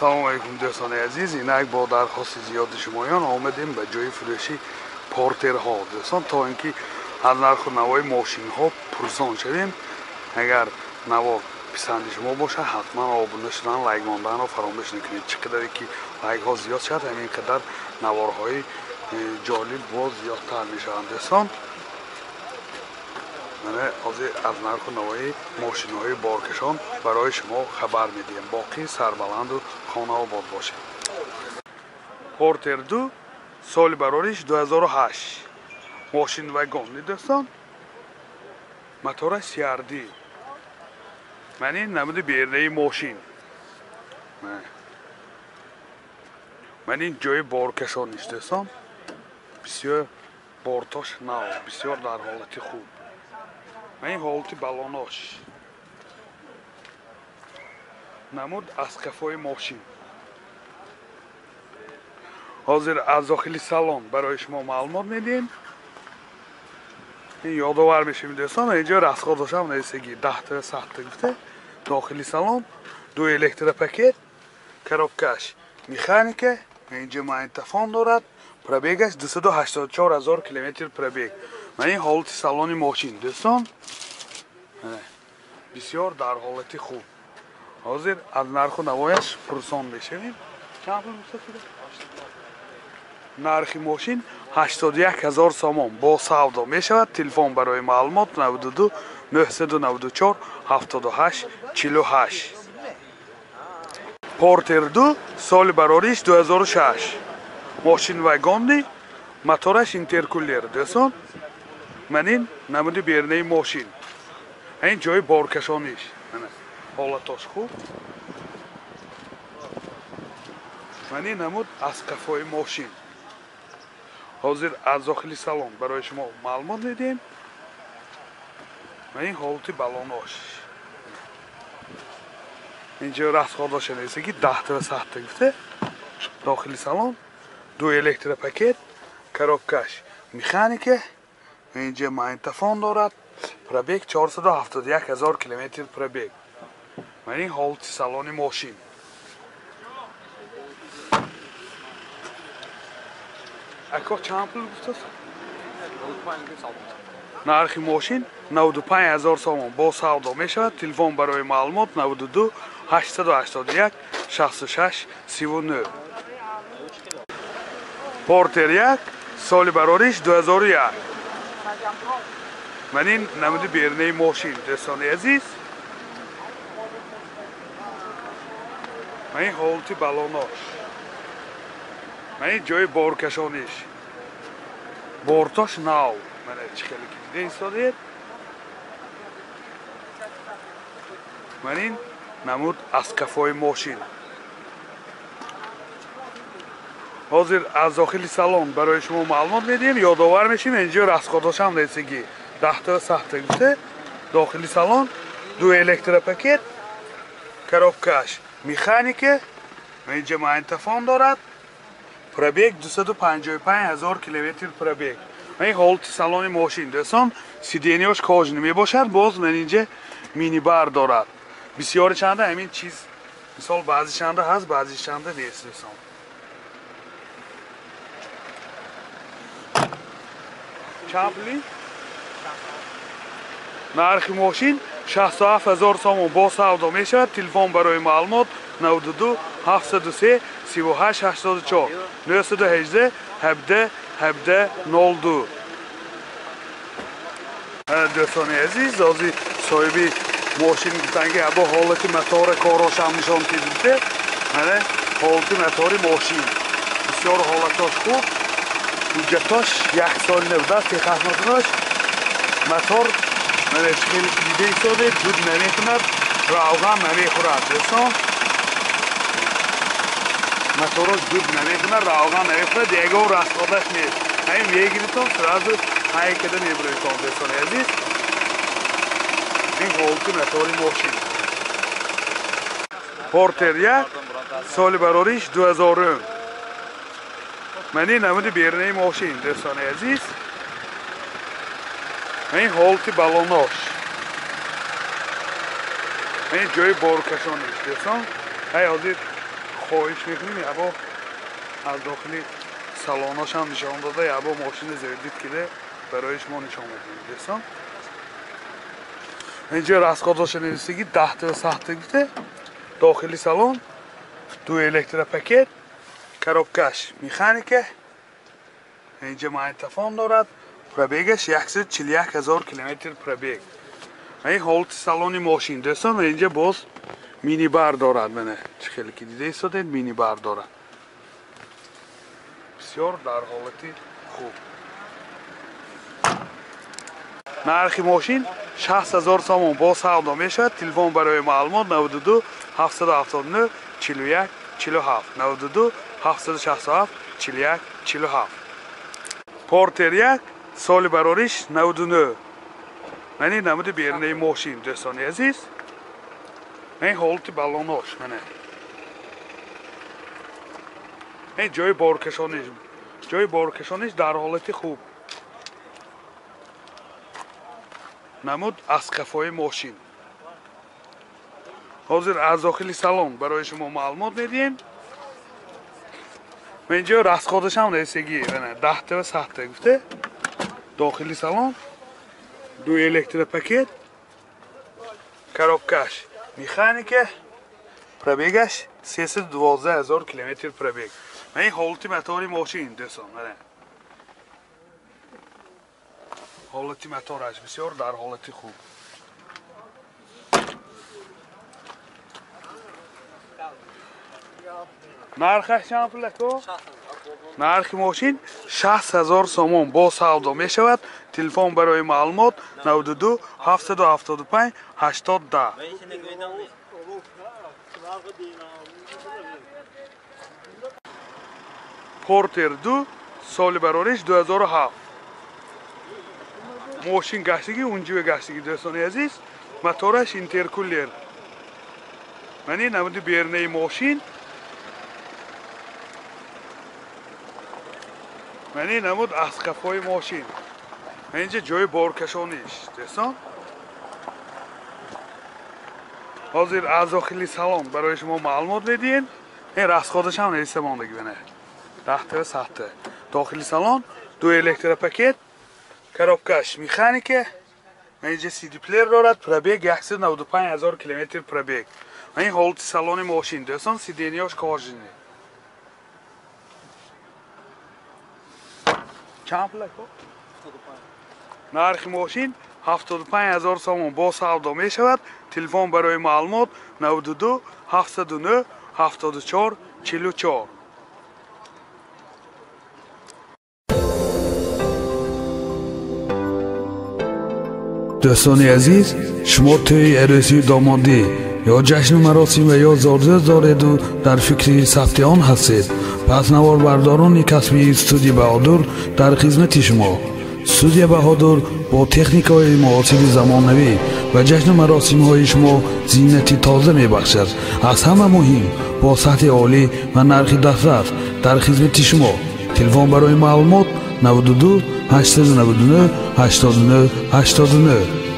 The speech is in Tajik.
Салом алейкум дӯстони азиз, инак бо дархости зиёди шумоён омадем ба ҷои фурӯши портерҳо дӯстон, то ин ки аз нарху навои мошинҳо пурсон шавем. Агар наво писанди шумо бошад, ҳатман обуна шудан лайк монданро фаромӯш накунед. Чӣ қадаре ки лайкҳо зиёд шад, ҳамин қадар наворҳои ҷолиб боз зиёдтар мешаванд дӯстон. мана ҳозир аз нарху навои мошинҳои боркашон барои шумо хабар медиҳем. Боқӣ сарбаланду хонаобод бошед. Портер 2 соли барориш 2008 мошин вагонни дӯстон, мотораш CRD. мани намуди бернаи мошин, мани ҷои боркашониш дӯстон, бисёр бортош нав, бисёр дар ҳолати хуб. мани ҳолати балонош, намуд аз кафои мошин. ҳозир аз дохили салон барои шумо маълумот медиҳем. ин ёдовар мешавем дӯстон, инҷо расходашам нависаги 10 сахта гуфта. дохили салон 2 электропакет, коробкаш механика, инҷо магнитофон дорад, пробегаш 284 000 км пробег. мани ҳолати салони мошин дӯстон, бисёр дар ҳолати хуб. ҳозир аз нарху навояш пурсон мешавем. чанд пул мустафида? нархи мошин 81 000 сомон бо савдо мешавад. телефон барои маълумот 92 994 78 48. Портер 2 соли барориш 2006 мошин вагонни, мотораш интеркулер дӯстон, манин намуди бернаи мошин. ин ҷои боркашониш, ҳолатош хуб. мани намуд аз қафои мошин. ҳозир аз дохили салон барои шумо маълумот медиҳем. мани ҳолати балонош, инҷо расходаша нависаги 10 сахта гуфта. дохили салон 2 электропакет, коробкаш механика, инҷо магнитофон дорад, пробег 471 000 км пробег. мани ҳолати салони мошин. ако чанд пул гуфтаст? нархи мошин 95 000 сомон бо савдо мешавад. телефон барои маълумот 92 881 66 39. Портер 1 соли барориш 2001 манин намуди бернаи мошин дӯстони азиз. мани ҳолати балонош, мани ҷои боркашониш, бортош нав, мана чӣ хеле ки дида истодед. манин намуд аз кафои мошин. ҳозир аз дохили салон барои шумо маълумот медиҳем. ёдовар мешавем, инҷо расходашам нависаги 10 сахта гуфта. дохили салон 2 электропакет, коробкаш механика, инҷо магнитофон дорад, пробег 255 000 км пробег. мани ҳолати салони мошин дӯстон, сиденияш кожни мебошад, боз ман инҷа минибар дорад. бисёри чанда ҳамин чиз, мисол баъзи чанда ҳаст, баъзи чанда нест дӯстон. чанд пули? нархи мошин 67 000 сомон бо савдо мешавад. телефон барои маълумот 92 703 38 84 918 17 17 02. дӯстони азиз, ҳозир соҳиби мошин гуфтанд ки або ҳолати мотора корошам нишон кидиде. мана ҳолати мотори мошин, бисёр ҳолатош хуб. ҳуҷҷатош 1 соли набудаст. техасматош мотор мана чӣ хеле ки дида истодед, дуд намекунад, равған намехӯрад дӯстон. моторош дуд намекунад, равған намехӯрад, ягон расходаш нест. ҳамин мегиритон сразу ҳай када мебуроитон дӯстони азиз. ин ҳолати мотори мошин. Портер 1 соли барориш 2010 мани намуди бернаи мошин дӯстони азиз. мани ҳолати балонош, мани ҷои боркашониш дӯстон. ҳай ҳозир خواهش میکنیم یه با از داخلی سالاناش هم نشان داده یه با ماشین زردید که برای شما نشان میدیم دوستان. اینجا راسخودش نویسیگی 10 تا ساخته گفته داخلی سالن 2 الکتر پاکت коробкаш механика اینجا مایتفون دارد پرابیگش 141,000 کیلومتر پرابیگ. این حالت سالن ماشین دوستان اینجا باز مینی بار دارد منه چه خیلی که دیده ایستادید مینی بار دارد بسیار در حالتی خوب. نرخ ماشین 60,000 سوم با سودا میشود. تلفن برای معلومات 92 779 41 47 92 767 41 47. پورتر 1 سال براریش 99. یعنی نمود بیرنه ماشین دوستان عزیز. این حالت بالوناش منه. این جای بارکشانش در حالت خوب. نمود از کفای ماشین. حاضر از داخلی سالن برای شما معلومات میدیم. اینجا راسخودش هم رسیگی 10 تا ساخته گفته داخلی سالن 2 الکتر پاکت коробкаш механика пробегаш 312,000 километр пробег. این حالت موتور ماشین دوستان حالت موتورش بسیار در حالت خوب. نرخش چند پوله کو؟ نرخ ماشین 60,000 سوم با سودا می شود. تلفن برای معلومات 92 775 80 10. پورتر 2 سال براریش 2007. ماشین گشتگی اونجا گشتگی دوستان عزیز. موتورش اینترکولر. یعنی نمود بیرنه ماشین یعنی نمود از کفای ماشین. اینجا جای بارکشانیش دوستان. حاضر از داخلی سالن برای شما معلومات میدین. این راسخودش هم نوشته ماندگی بینه 10 تا ساخته داخلی سالن 2 الکتر پاکت коробкаш механика اینجا سی دی پلیر دارد پرابیگ 195,000 کیلومتر پرابیگ. این حالت سالن ماشین دوستان سیدینیاش کارجینه چند پوله کو؟ نرخ ماشین 75,000 سوم با سودا می شود. تلفن برای معلومات 92 709 74 44. دوستان عزیز شما توی عروسی دامادی یا جشن مراسم و یا زارزه دارید و در فکر ثبت آن هستید پس نوار برداران کسبی استودیو بهادر در خدمت شما. استودیو بهادر با تکنیک های معاصر زمانوی و جشن مراسم های شما زینتی تازه می بخشد. از همه مهم با سطح عالی و نرخ دسترس در خدمت شما. تلفن برای معلومات 92 899 89 89.